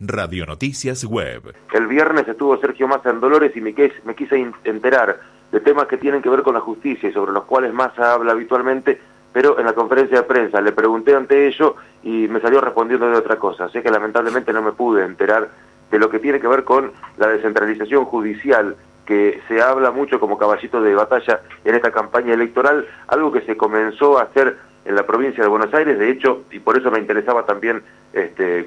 Radio Noticias Web. El viernes estuvo Sergio Massa en Dolores y me quise enterar de temas que tienen que ver con la justicia y sobre los cuales Massa habla habitualmente, pero en la conferencia de prensa le pregunté ante ello y me salió respondiendo de otra cosa. Sé que lamentablemente no me pude enterar de lo que tiene que ver con la descentralización judicial, que se habla mucho como caballito de batalla en esta campaña electoral, algo que se comenzó a hacer en la provincia de Buenos Aires, de hecho, y por eso me interesaba también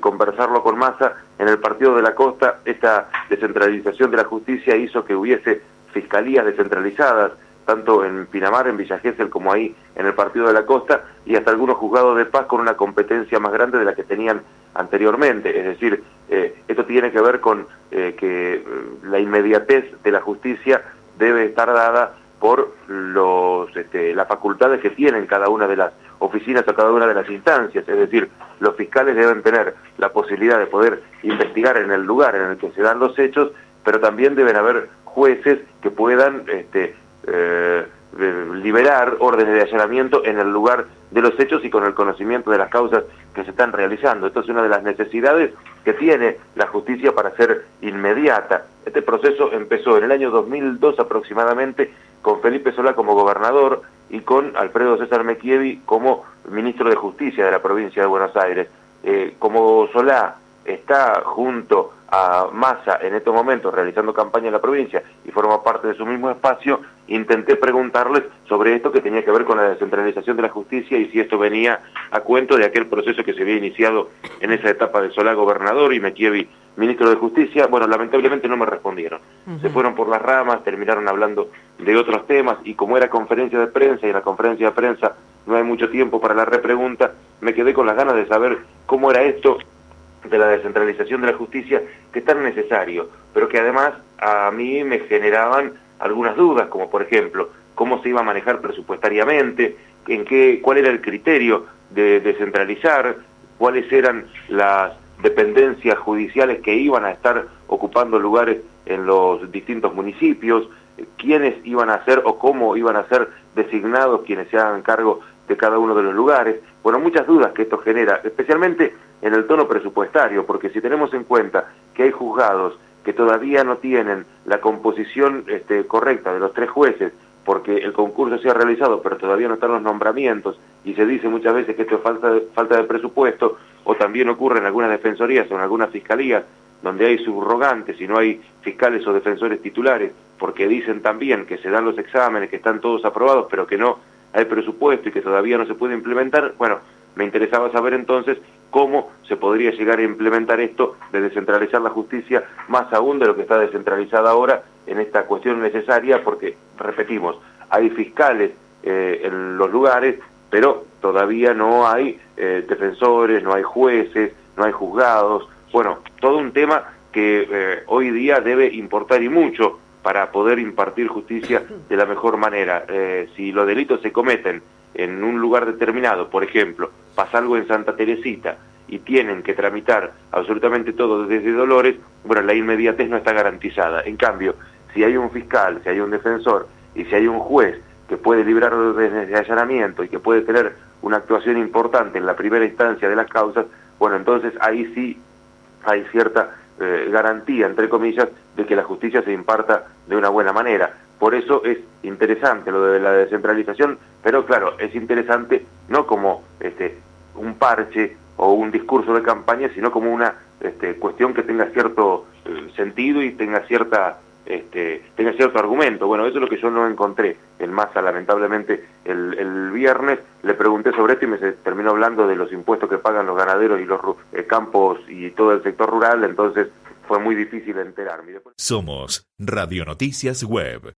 conversarlo con Massa, en el Partido de la Costa, esta descentralización de la justicia hizo que hubiese fiscalías descentralizadas, tanto en Pinamar, en Villa Gesell, como ahí en el Partido de la Costa, y hasta algunos juzgados de paz con una competencia más grande de la que tenían anteriormente. Es decir, esto tiene que ver con que la inmediatez de la justicia debe estar dada por las facultades que tienen cada una de las oficinas o cada una de las instancias. Es decir, los fiscales deben tener la posibilidad de poder investigar en el lugar en el que se dan los hechos, pero también deben haber jueces que puedan liberar órdenes de allanamiento en el lugar de los hechos y con el conocimiento de las causas que se están realizando. Esto es una de las necesidades que tiene la justicia para ser inmediata. Este proceso empezó en el año 2002 aproximadamente, con Felipe Solá como gobernador y con Alfredo César Mechievi como ministro de Justicia de la provincia de Buenos Aires. Como Solá está junto a Massa en estos momentos realizando campaña en la provincia y forma parte de su mismo espacio, intenté preguntarles sobre esto que tenía que ver con la descentralización de la justicia y si esto venía a cuento de aquel proceso que se había iniciado en esa etapa de Solá gobernador y Mechievi ministro de Justicia. Bueno, lamentablemente no me respondieron. Se fueron por las ramas, terminaron hablando de otros temas y como era conferencia de prensa y en la conferencia de prensa no hay mucho tiempo para la repregunta, me quedé con las ganas de saber cómo era esto de la descentralización de la justicia, que es tan necesario, pero que además a mí me generaban algunas dudas, como por ejemplo, cómo se iba a manejar presupuestariamente, cuál era el criterio de descentralizar, cuáles eran las dependencias judiciales que iban a estar ocupando lugares en los distintos municipios, quiénes iban a ser o cómo iban a ser designados quienes se hagan cargo de cada uno de los lugares. Bueno, muchas dudas que esto genera, especialmente en el tono presupuestario, porque si tenemos en cuenta que hay juzgados que todavía no tienen la composición correcta de los 3 jueces, porque el concurso se ha realizado, pero todavía no están los nombramientos, y se dice muchas veces que esto es falta de presupuesto, o también ocurre en algunas defensorías o en algunas fiscalías, donde hay subrogantes y no hay fiscales o defensores titulares, porque dicen también que se dan los exámenes, que están todos aprobados, pero que no hay presupuesto y que todavía no se puede implementar. Bueno, me interesaba saber entonces cómo se podría llegar a implementar esto de descentralizar la justicia, más aún de lo que está descentralizada ahora en esta cuestión necesaria, porque, repetimos, hay fiscales en los lugares, pero todavía no hay defensores, no hay jueces, no hay juzgados. Bueno, todo un tema que hoy día debe importar y mucho para poder impartir justicia de la mejor manera. Si los delitos se cometen en un lugar determinado, por ejemplo, pasa algo en Santa Teresita y tienen que tramitar absolutamente todo desde Dolores, bueno, la inmediatez no está garantizada. En cambio, si hay un fiscal, si hay un defensor y si hay un juez que puede librar órdenes de allanamiento y que puede tener una actuación importante en la primera instancia de las causas, bueno, entonces ahí sí hay cierta garantía, entre comillas, de que la justicia se imparta de una buena manera. Por eso es interesante lo de la descentralización, pero claro, es interesante no como un parche o un discurso de campaña, sino como una cuestión que tenga cierto sentido y tenga cierto argumento. Bueno, eso es lo que yo no encontré en Massa, lamentablemente, el viernes. Le pregunté sobre esto y me terminó hablando de los impuestos que pagan los ganaderos y los campos y todo el sector rural, entonces fue muy difícil enterarme. Somos Radio Noticias Web.